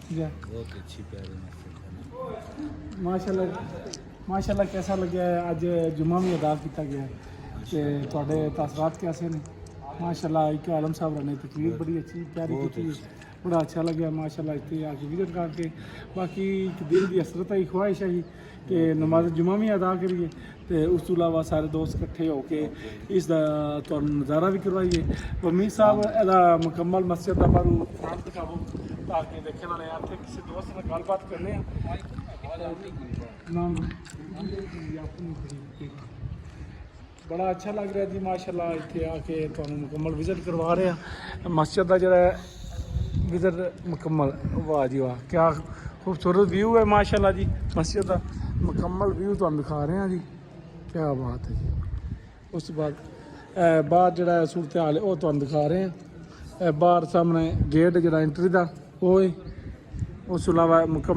बहुत अच्छी प्यारी मस्जिद माशाल्लाह कैसा लगे अज जुम्मा भी अदा किया गया तो थोड़े तासरात कैसे ने माशाल्लाह एक आलम साहब ने तकरीर बड़ी अच्छी प्यारी की बड़ा अच्छा लगे माशाल्लाह इतने आके विजिट करके बाकी एक दिल की हसरत है ख्वाहिश है कि नमाज जुम्मा भी अदा करिए तो उस तो इलावा सारे दोस्त इकट्ठे होके इसका नज़ारा भी करवाइए मीर साहब एदा मुकम्मल मस्जिद का बारू फ्रंट दिखावो ताकि देखने वाले आते किसी दोस्त ने गलबात करने बड़ा अच्छा लग रहा जी माशाल्लाह इतने आके तुहानू मुकम्मल विजिट करवा रहे हैं मस्जिद का जरा विजिट मुकम्मल वाह जी वाह क्या खूबसूरत व्यू है माशाल्लाह जी मस्जिद का मुकम्मल व्यू तुहानू दिखा रहे हैं जी क्या बात है जी उस बाद बाहर जरा सूरत हाल है वो तुहानू दिखा रहे हैं बाहर सामने गेट जरा एंट्री का वो है उस तो इलावा मुकम्मल